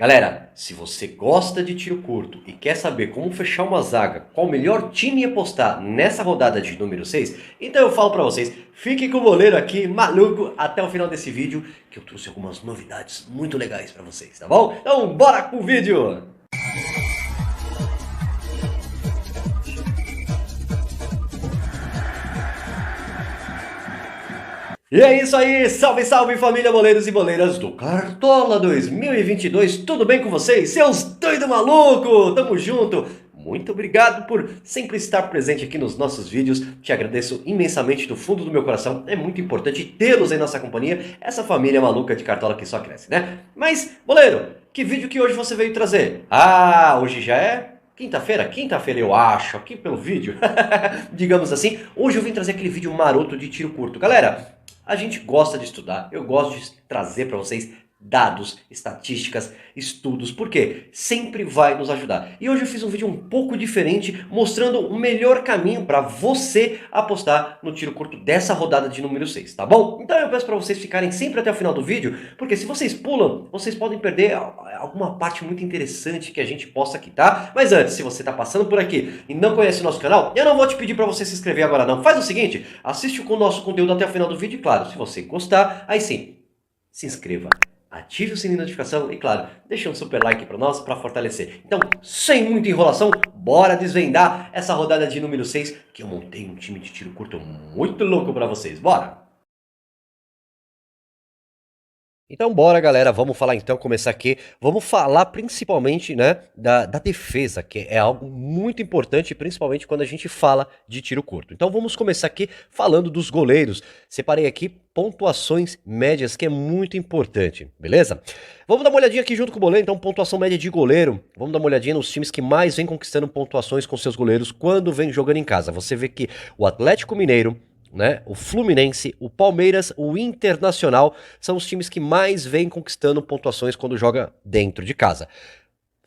Galera, se você gosta de tiro curto e quer saber como fechar uma zaga, qual o melhor time apostar nessa rodada de número 6, então eu falo pra vocês, fiquem com o goleiro aqui, maluco, até o final desse vídeo, que eu trouxe algumas novidades muito legais pra vocês, tá bom? Então bora pro vídeo! E é isso aí, salve salve família boleiros e boleiras do Cartola 2022, tudo bem com vocês? Seus doido maluco, tamo junto! Muito obrigado por sempre estar presente aqui nos nossos vídeos, te agradeço imensamente do fundo do meu coração, é muito importante tê-los em nossa companhia, essa família maluca de Cartola que só cresce, né? Mas, boleiro, que vídeo que hoje você veio trazer? Ah, hoje já é... Quinta-feira eu acho, aqui pelo vídeo, digamos assim, hoje eu vim trazer aquele vídeo maroto de tiro curto. Galera, a gente gosta de estudar, eu gosto de trazer para vocês dados, estatísticas, estudos, porque sempre vai nos ajudar. E hoje eu fiz um vídeo um pouco diferente, mostrando o melhor caminho para você apostar no tiro curto dessa rodada de número 6, tá bom? Então eu peço para vocês ficarem sempre até o final do vídeo, porque se vocês pulam, vocês podem perder alguma parte muito interessante que a gente posta aqui, tá? Mas antes, se você está passando por aqui e não conhece o nosso canal, eu não vou te pedir para você se inscrever agora não. Faz o seguinte, assiste o nosso conteúdo até o final do vídeo e claro, se você gostar, aí sim, se inscreva. Ative o sininho de notificação e, claro, deixe um super like para nós para fortalecer. Então, sem muita enrolação, bora desvendar essa rodada de número 6, que eu montei um time de tiro curto muito louco para vocês. Bora! Então bora galera, vamos falar então, começar aqui, vamos falar principalmente, né, da defesa, que é algo muito importante, principalmente quando a gente fala de tiro curto. Então vamos começar aqui falando dos goleiros, separei aqui pontuações médias, que é muito importante, beleza? Vamos dar uma olhadinha aqui junto com o goleiro, então pontuação média de goleiro, vamos dar uma olhadinha nos times que mais vem conquistando pontuações com seus goleiros quando vem jogando em casa. Você vê que o Atlético Mineiro, né, o Fluminense, o Palmeiras, o Internacional são os times que mais vêm conquistando pontuações quando joga dentro de casa.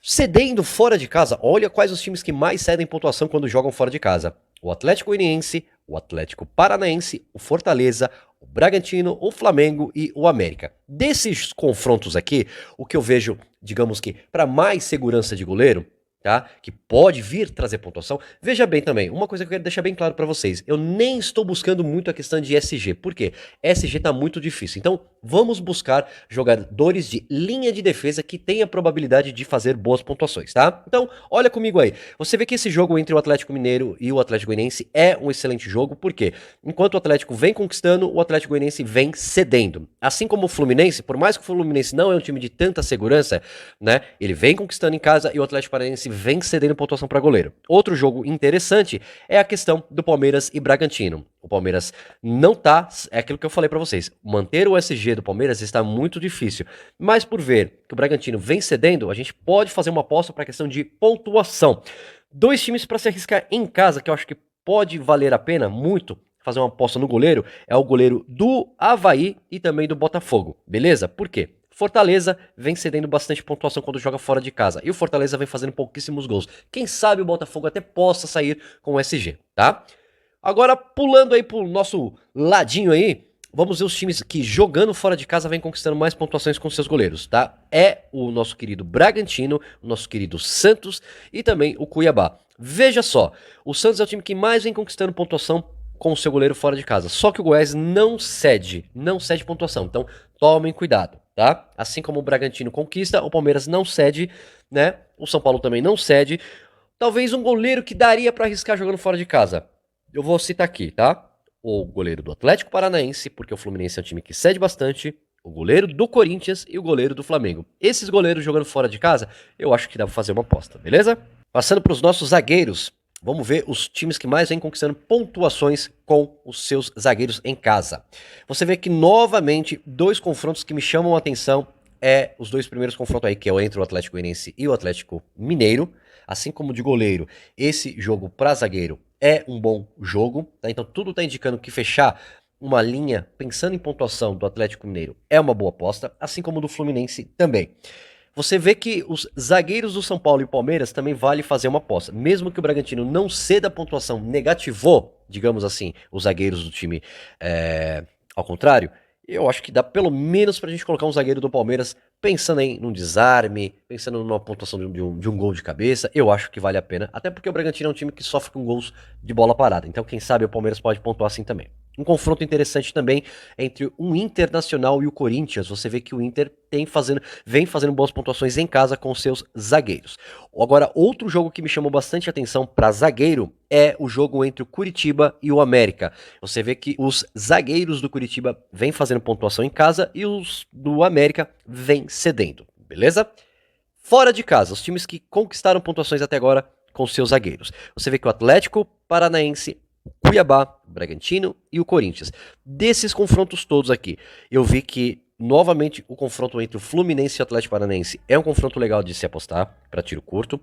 Cedendo fora de casa, olha quais os times que mais cedem pontuação quando jogam fora de casa. O Atlético Goianiense, o Atlético Paranaense, o Fortaleza, o Bragantino, o Flamengo e o América. Desses confrontos aqui, o que eu vejo, digamos que, para mais segurança de goleiro, tá? Que pode vir trazer pontuação. Veja bem também, uma coisa que eu quero deixar bem claro para vocês, eu nem estou buscando muito a questão de SG, por quê? SG tá muito difícil, então vamos buscar jogadores de linha de defesa que tenha probabilidade de fazer boas pontuações, tá? Então, olha comigo aí, você vê que esse jogo entre o Atlético Mineiro e o Atlético Goianiense é um excelente jogo, por quê? Enquanto o Atlético vem conquistando, o Atlético Goianiense vem cedendo. Assim como o Fluminense, por mais que o Fluminense não é um time de tanta segurança, né, ele vem conquistando em casa e o Atlético Paranaense vem cedendo pontuação para goleiro. Outro jogo interessante é a questão do Palmeiras e Bragantino. O Palmeiras não tá, é aquilo que eu falei para vocês, manter o SG do Palmeiras está muito difícil, mas por ver que o Bragantino vem cedendo, a gente pode fazer uma aposta para a questão de pontuação. Dois times para se arriscar em casa que eu acho que pode valer a pena muito fazer uma aposta no goleiro, é o goleiro do Avaí e também do Botafogo, beleza? Por quê? Fortaleza vem cedendo bastante pontuação quando joga fora de casa. E o Fortaleza vem fazendo pouquíssimos gols. Quem sabe o Botafogo até possa sair com o SG, tá? Agora, pulando aí pro nosso ladinho aí, vamos ver os times que jogando fora de casa vem conquistando mais pontuações com seus goleiros, tá? É o nosso querido Bragantino, o nosso querido Santos e também o Cuiabá. Veja só, o Santos é o time que mais vem conquistando pontuação com o seu goleiro fora de casa. Só que o Goiás não cede pontuação. Então, tomem cuidado, tá? Assim como o Bragantino conquista, o Palmeiras não cede, né? O São Paulo também não cede. Talvez um goleiro que daria para arriscar jogando fora de casa. Eu vou citar aqui, tá? O goleiro do Atlético Paranaense, porque o Fluminense é um time que cede bastante. O goleiro do Corinthians e o goleiro do Flamengo. Esses goleiros jogando fora de casa, eu acho que dá pra fazer uma aposta, beleza? Passando para os nossos zagueiros. Vamos ver os times que mais vêm conquistando pontuações com os seus zagueiros em casa. Você vê que, novamente, dois confrontos que me chamam a atenção é os dois primeiros confrontos aí, que é entre o Atlético Goianiense e o Atlético Mineiro. Assim como de goleiro, esse jogo para zagueiro é um bom jogo, tá? Então tudo está indicando que fechar uma linha pensando em pontuação do Atlético Mineiro é uma boa aposta, assim como do Fluminense também. Você vê que os zagueiros do São Paulo e Palmeiras também vale fazer uma aposta. Mesmo que o Bragantino não ceda a pontuação, negativou, digamos assim, os zagueiros do time ao contrário, Eu acho que dá pelo menos pra gente colocar um zagueiro do Palmeiras pensando em num desarme, pensando numa pontuação de um gol de cabeça. Eu acho que vale a pena. Até porque o Bragantino é um time que sofre com gols de bola parada. Então, quem sabe o Palmeiras pode pontuar assim também. Um confronto interessante também entre o Internacional e o Corinthians. Você vê que o Inter vem fazendo boas pontuações em casa com seus zagueiros. Agora, outro jogo que me chamou bastante atenção para zagueiro é o jogo entre o Curitiba e o América. Você vê que os zagueiros do Curitiba vêm fazendo pontuação em casa e os do América vêm cedendo, beleza? Fora de casa, os times que conquistaram pontuações até agora com seus zagueiros. Você vê que o Atlético Paranaense, o Cuiabá, o Bragantino e o Corinthians. Desses confrontos todos aqui, eu vi que novamente o confronto entre o Fluminense e o Atlético Paranaense é um confronto legal de se apostar para tiro curto,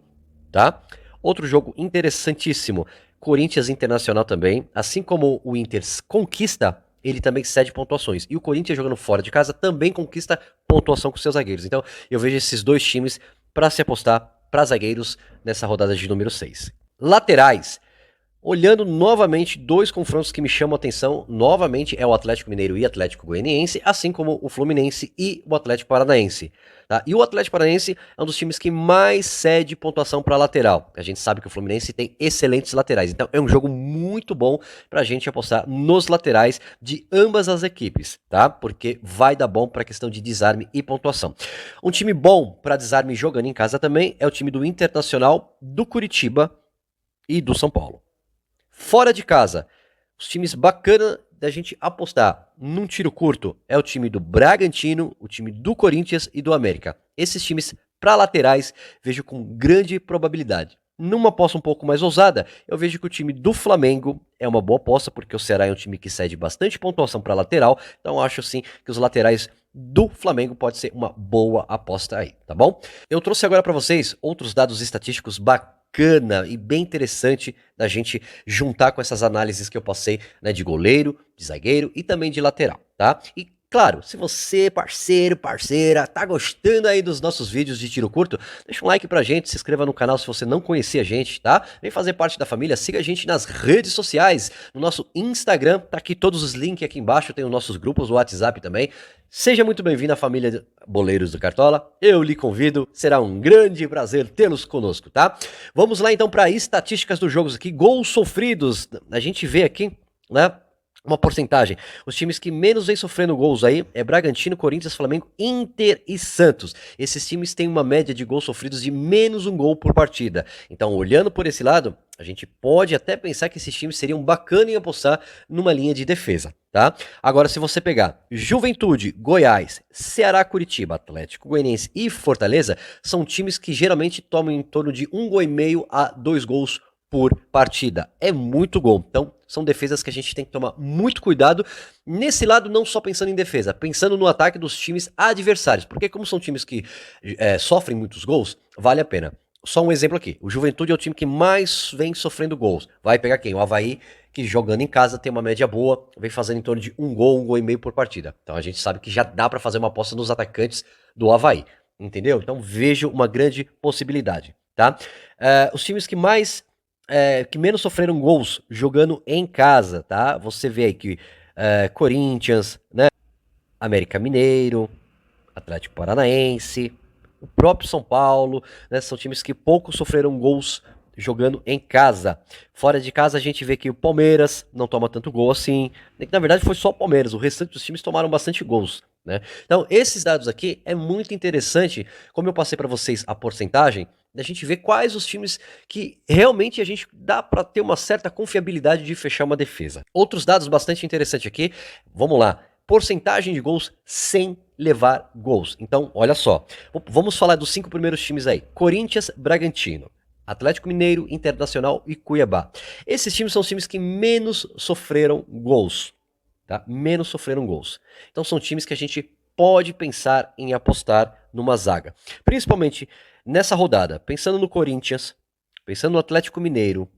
tá? Outro jogo interessantíssimo, Corinthians Internacional também, assim como o Inter conquista, ele também cede pontuações. E o Corinthians jogando fora de casa também conquista pontuação com seus zagueiros. Então, eu vejo esses dois times para se apostar para zagueiros nessa rodada de número 6. Laterais. Olhando novamente, dois confrontos que me chamam a atenção, novamente é o Atlético Mineiro e Atlético Goianiense, assim como o Fluminense e o Atlético Paranaense. Tá? E o Atlético Paranaense é um dos times que mais cede pontuação para lateral. A gente sabe que o Fluminense tem excelentes laterais, então é um jogo muito bom para a gente apostar nos laterais de ambas as equipes, tá? Porque vai dar bom para a questão de desarme e pontuação. Um time bom para desarme jogando em casa também é o time do Internacional, do Curitiba e do São Paulo. Fora de casa, os times bacana da gente apostar num tiro curto é o time do Bragantino, o time do Corinthians e do América. Esses times para laterais vejo com grande probabilidade. Numa aposta um pouco mais ousada, eu vejo que o time do Flamengo é uma boa aposta, porque o Ceará é um time que cede bastante pontuação para lateral, então acho sim que os laterais do Flamengo pode ser uma boa aposta aí, tá bom? Eu trouxe agora para vocês outros dados estatísticos bacana e bem interessante da gente juntar com essas análises que eu passei, né, de goleiro, de zagueiro e também de lateral, tá? E claro, se você, parceiro, parceira, tá gostando aí dos nossos vídeos de tiro curto, deixa um like pra gente, se inscreva no canal se você não conhecia a gente, tá? Vem fazer parte da família, siga a gente nas redes sociais, no nosso Instagram, tá aqui todos os links aqui embaixo, tem os nossos grupos, o WhatsApp também. Seja muito bem-vindo à família de Boleiros do Cartola, eu lhe convido, será um grande prazer tê-los conosco, tá? Vamos lá então para estatísticas dos jogos aqui, gols sofridos, a gente vê aqui, né? Uma porcentagem. Os times que menos vem sofrendo gols aí é Bragantino, Corinthians, Flamengo, Inter e Santos. Esses times têm uma média de gols sofridos de menos um gol por partida. Então, olhando por esse lado, a gente pode até pensar que esses times seriam bacana em apostar numa linha de defesa, tá? Agora, se você pegar Juventude, Goiás, Ceará, Curitiba, Atlético Goianiense e Fortaleza, são times que geralmente tomam em torno de 1,5 a 2 gols por partida. É muito gol. Então, são defesas que a gente tem que tomar muito cuidado. Nesse lado, não só pensando em defesa, pensando no ataque dos times adversários. Porque como são times que sofrem muitos gols, vale a pena. Só um exemplo aqui. O Juventude é o time que mais vem sofrendo gols. Vai pegar quem? O Avaí, que jogando em casa tem uma média boa, vem fazendo em torno de um gol e meio por partida. Então a gente sabe que já dá para fazer uma aposta nos atacantes do Avaí. Entendeu? Então vejo uma grande possibilidade, tá? Os times que menos sofreram gols jogando em casa, tá? Você vê aí que Corinthians, né? América Mineiro, Atlético Paranaense, o próprio São Paulo, né? São times que pouco sofreram gols jogando em casa. Fora de casa a gente vê que o Palmeiras não toma tanto gol assim. Na verdade foi só o Palmeiras, o restante dos times tomaram bastante gols, né? Então esses dados aqui é muito interessante, como eu passei para vocês a porcentagem, da gente ver quais os times que realmente a gente dá para ter uma certa confiabilidade de fechar uma defesa. Outros dados bastante interessantes aqui, vamos lá. Porcentagem de gols sem levar gols. Então, olha só. Vamos falar dos 5 primeiros times aí. Corinthians, Bragantino, Atlético Mineiro, Internacional e Cuiabá. Esses times são os times que menos sofreram gols. Tá? Menos sofreram gols. Então são times que a gente pode pensar em apostar numa zaga. Principalmente nessa rodada, pensando no Corinthians, pensando no Atlético Mineiro,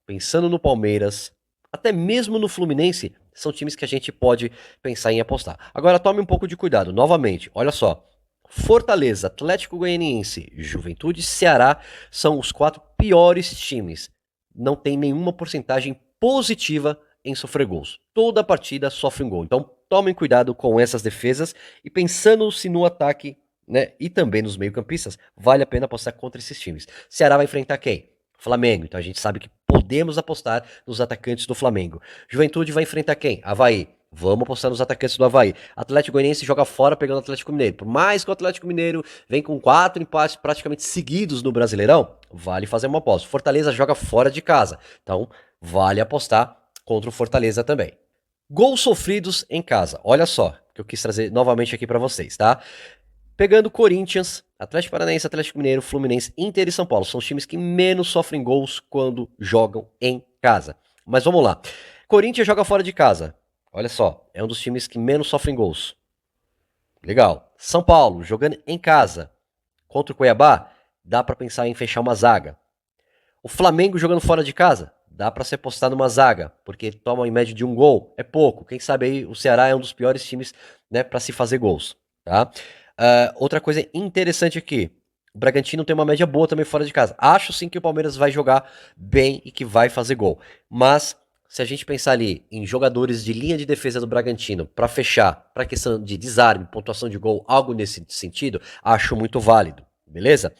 pensando no Palmeiras, até mesmo no Fluminense, são times que a gente pode pensar em apostar. Agora tome um pouco de cuidado, novamente, olha só. Fortaleza, Atlético Goianiense, Juventude e Ceará são os 4 piores times. Não tem nenhuma porcentagem positiva em sofrer gols. Toda partida sofre um gol. Então tomem cuidado com essas defesas e pensando-se no ataque, né, e também nos meio-campistas, vale a pena apostar contra esses times. Ceará vai enfrentar quem? Flamengo, então a gente sabe que podemos apostar nos atacantes do Flamengo. Juventude vai enfrentar quem? Avaí. Vamos apostar nos atacantes do Avaí. Atlético Goianiense joga fora pegando o Atlético Mineiro. Por mais que o Atlético Mineiro vem com 4 empates praticamente seguidos no Brasileirão, vale fazer uma aposta. Fortaleza joga fora de casa, então vale apostar contra o Fortaleza também. Gols sofridos em casa. Olha só, que eu quis trazer novamente aqui para vocês, tá? Pegando Corinthians, Atlético Paranaense, Atlético Mineiro, Fluminense, Inter e São Paulo. São os times que menos sofrem gols quando jogam em casa. Mas vamos lá. Corinthians joga fora de casa. Olha só, é um dos times que menos sofrem gols. Legal. São Paulo, jogando em casa. Contra o Cuiabá, dá para pensar em fechar uma zaga. O Flamengo jogando fora de casa, dá para se apostar numa zaga, porque toma em média de 1 gol. É pouco. Quem sabe aí o Ceará é um dos piores times, né, para se fazer gols. Tá? Outra coisa interessante aqui. O Bragantino tem uma média boa também fora de casa. Acho sim que o Palmeiras vai jogar bem e que vai fazer gol. Mas se a gente pensar ali em jogadores de linha de defesa do Bragantino para fechar, para questão de desarme, pontuação de gol, algo nesse sentido, acho muito válido, beleza?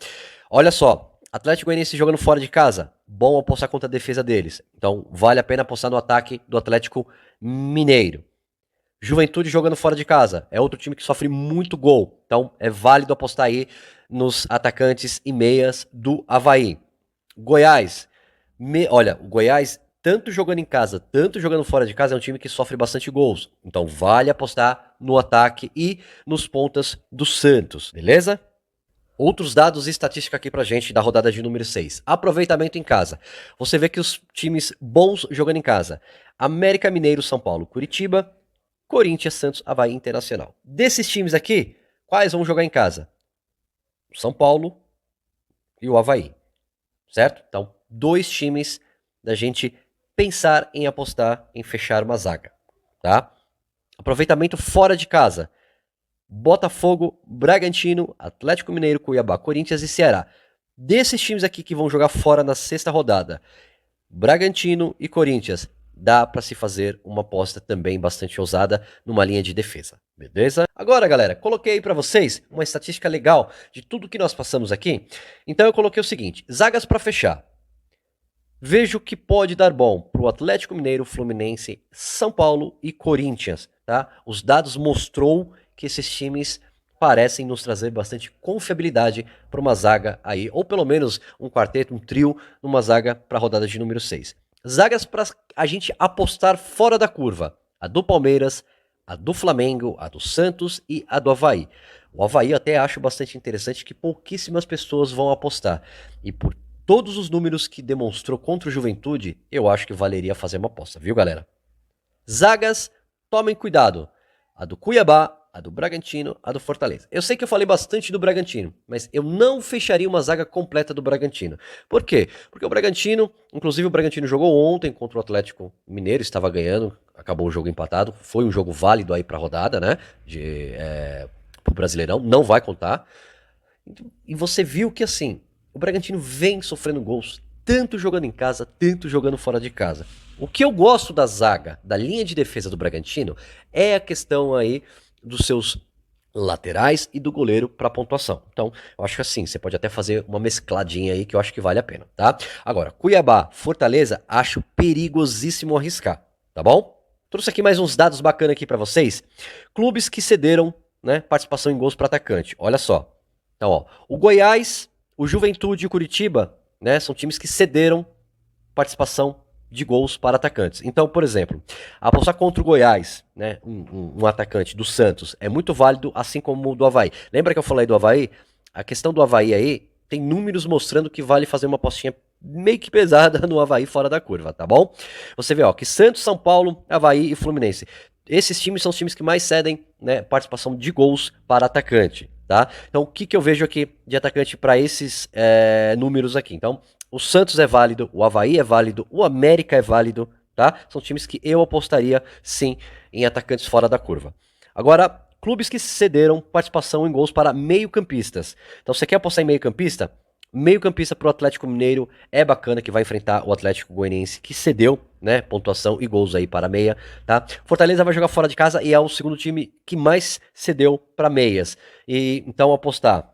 Olha só, Atlético Goianiense jogando fora de casa, bom apostar contra a defesa deles. Então vale a pena apostar no ataque do Atlético Mineiro. Juventude jogando fora de casa, é outro time que sofre muito gol, então é válido apostar aí nos atacantes e meias do Avaí. Goiás, olha, o Goiás tanto jogando em casa, tanto jogando fora de casa, é um time que sofre bastante gols. Então vale apostar no ataque e nos pontas do Santos, beleza? Outros dados e estatística aqui pra gente da rodada de número 6. Aproveitamento em casa. Você vê que os times bons jogando em casa. América Mineiro, São Paulo, Curitiba, Corinthians, Santos, Avaí, Internacional. Desses times aqui, quais vão jogar em casa? São Paulo e o Avaí. Certo? Então, 2 times da gente pensar em apostar em fechar uma zaga, tá? Aproveitamento fora de casa. Botafogo, Bragantino, Atlético Mineiro, Cuiabá, Corinthians e Ceará. Desses times aqui que vão jogar fora na 6ª rodada, Bragantino e Corinthians, dá para se fazer uma aposta também bastante ousada numa linha de defesa, beleza? Agora, galera, coloquei aí para vocês uma estatística legal de tudo que nós passamos aqui. Então eu coloquei o seguinte, zagas para fechar. Vejo que pode dar bom para o Atlético Mineiro, Fluminense, São Paulo e Corinthians, tá? Os dados mostrou que esses times parecem nos trazer bastante confiabilidade para uma zaga aí, ou pelo menos um quarteto, um trio, numa zaga para a rodada de número 6. Zagas para a gente apostar fora da curva. A do Palmeiras, a do Flamengo, a do Santos e a do Avaí. O Avaí eu até acho bastante interessante que pouquíssimas pessoas vão apostar. E por todos os números que demonstrou contra o Juventude, eu acho que valeria fazer uma aposta, viu, galera? Zagas, tomem cuidado. A do Cuiabá, a do Bragantino, a do Fortaleza. Eu sei que eu falei bastante do Bragantino, mas eu não fecharia uma zaga completa do Bragantino. Por quê? Porque o Bragantino, inclusive o Bragantino jogou ontem contra o Atlético Mineiro, estava ganhando, acabou o jogo empatado, foi um jogo válido aí para a rodada, né? Pro Brasileirão, não vai contar. E você viu que assim, o Bragantino vem sofrendo gols, tanto jogando em casa, tanto jogando fora de casa. O que eu gosto da zaga, da linha de defesa do Bragantino, é a questão aí dos seus laterais e do goleiro para pontuação. Então, eu acho que assim, você pode até fazer uma mescladinha aí que eu acho que vale a pena, tá? Agora, Cuiabá, Fortaleza, acho perigosíssimo arriscar, tá bom? Trouxe aqui mais uns dados bacanas aqui para vocês. Clubes que cederam, né, participação em gols para atacante. Olha só. Então, ó, o Goiás, o Juventude e o Curitiba, né, são times que cederam participação de gols para atacantes. Então, por exemplo, apostar contra o Goiás, né, um atacante do Santos, é muito válido, assim como o do Avaí. Lembra que eu falei do Avaí? A questão do Avaí aí, tem números mostrando que vale fazer uma apostinha meio que pesada no Avaí fora da curva, tá bom? Você vê, ó, que Santos, São Paulo, Avaí e Fluminense. Esses times são os times que mais cedem, né, participação de gols para atacante, tá? Então, o que eu vejo aqui de atacante para esses números aqui? Então, o Santos é válido, o Avaí é válido, o América é válido, tá? São times que eu apostaria, sim, em atacantes fora da curva. Agora, clubes que cederam participação em gols para meio-campistas. Então, você quer apostar em meio-campista? Meio-campista para o Atlético Mineiro é bacana, que vai enfrentar o Atlético Goianiense, que cedeu né, pontuação e gols aí para meia, tá? Fortaleza vai jogar fora de casa e é o segundo time que mais cedeu para meias. E então apostar,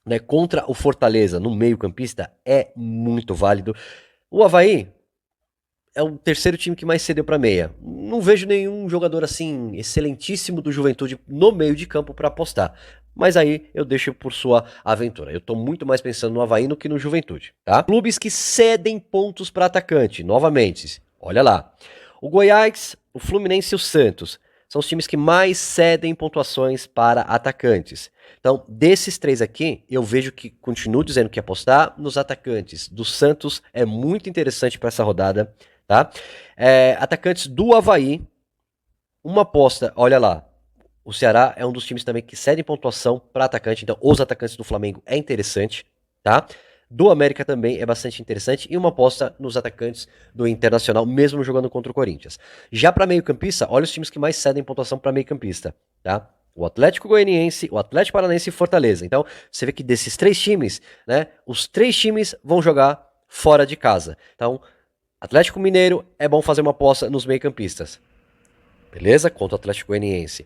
né, contra o Fortaleza no meio-campista é muito válido. O Avaí é o terceiro time que mais cedeu para meia. Não vejo nenhum jogador assim excelentíssimo do Juventude no meio de campo para apostar. Mas aí eu deixo por sua aventura. Eu tô muito mais pensando no Avaí do que no Juventude, tá? Clubes que cedem pontos para atacante, novamente. Olha lá. O Goiás, o Fluminense e o Santos são os times que mais cedem pontuações para atacantes. Então, desses três aqui, eu vejo que continuo dizendo que apostar nos atacantes do Santos é muito interessante para essa rodada, tá? Atacantes do Avaí, uma aposta, olha lá. O Ceará é um dos times também que cedem pontuação para atacante, então os atacantes do Flamengo é interessante, tá? Do América também é bastante interessante e uma aposta nos atacantes do Internacional, mesmo jogando contra o Corinthians. Já para meio-campista, olha os times que mais cedem pontuação para meio-campista, tá? O Atlético Goianiense, o Atlético Paranaense e Fortaleza. Então, você vê que desses três times, né, os três times vão jogar fora de casa. Então, Atlético Mineiro é bom fazer uma aposta nos meio-campistas. Beleza? Contra o Atlético Goianiense.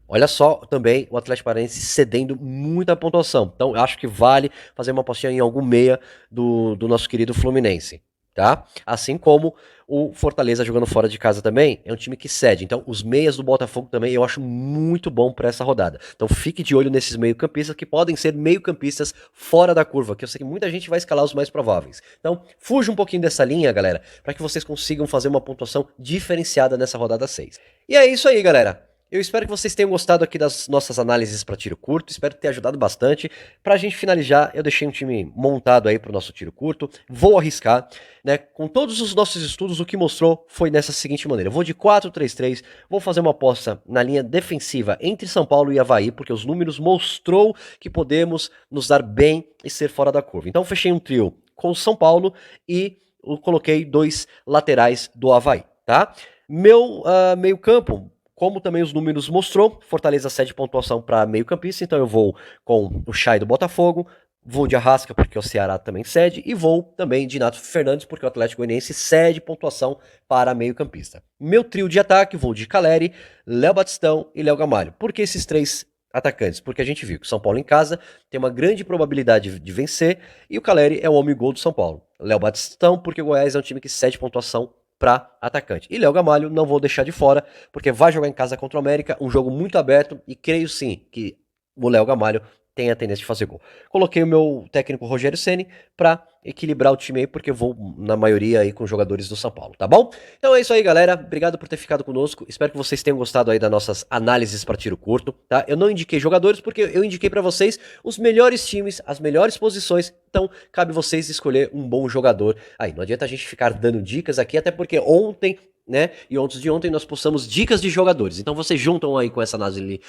Olha só também o Atlético Paranaense cedendo muita pontuação. Então, eu acho que vale fazer uma apostinha em algum meia do nosso querido Fluminense, tá? Assim como o Fortaleza jogando fora de casa também, é um time que cede. Então, os meias do Botafogo também eu acho muito bom para essa rodada. Então, fique de olho nesses meio-campistas que podem ser meio-campistas fora da curva, que eu sei que muita gente vai escalar os mais prováveis. Então, fuja um pouquinho dessa linha, galera, para que vocês consigam fazer uma pontuação diferenciada nessa rodada 6. E é isso aí, galera. Eu espero que vocês tenham gostado aqui das nossas análises para tiro curto, espero ter ajudado bastante. Pra gente finalizar, eu deixei um time montado aí pro nosso tiro curto, vou arriscar, né? Com todos os nossos estudos, o que mostrou foi dessa seguinte maneira. Eu vou de 4-3-3, vou fazer uma aposta na linha defensiva entre São Paulo e Avaí, porque os números mostrou que podemos nos dar bem e ser fora da curva. Então fechei um trio com o São Paulo e eu coloquei 2 laterais do Avaí, tá? Meu meio campo, como também os números mostrou, Fortaleza cede pontuação para meio campista, então eu vou com o Chay do Botafogo, vou de Arrasca porque o Ceará também cede, e vou também de Nato Fernandes porque o Atlético Goianiense cede pontuação para meio campista. Meu trio de ataque, vou de Caleri, Léo Batistão e Léo Gamalho. Por que esses três atacantes? Porque a gente viu que o São Paulo em casa tem uma grande probabilidade de vencer, e o Caleri é o homem-gol do São Paulo. Léo Batistão porque o Goiás é um time que cede pontuação para atacante. E Léo Gamalho não vou deixar de fora, porque vai jogar em casa contra o América, um jogo muito aberto, e creio sim que o Léo Gamalho tem a tendência de fazer gol. Coloquei o meu técnico Rogério Ceni para equilibrar o time aí, porque eu vou na maioria aí com jogadores do São Paulo, tá bom? Então é isso aí, galera. Obrigado por ter ficado conosco. Espero que vocês tenham gostado aí das nossas análises para tiro curto, tá? Eu não indiquei jogadores porque eu indiquei para vocês os melhores times, as melhores posições. Então cabe vocês escolher um bom jogador. Aí não adianta a gente ficar dando dicas aqui, até porque ontem, né? E antes de ontem nós postamos dicas de jogadores. Então vocês juntam aí com essa análise,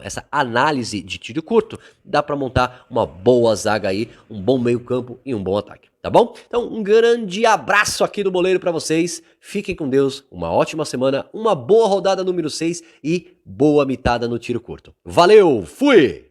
essa análise de tiro curto, dá para montar uma boa zaga aí, um bom meio-campo e um bom ataque, tá bom? Então um grande abraço aqui do Boleiro para vocês. Fiquem com Deus, uma ótima semana, uma boa rodada número 6 e boa mitada no tiro curto. Valeu, fui!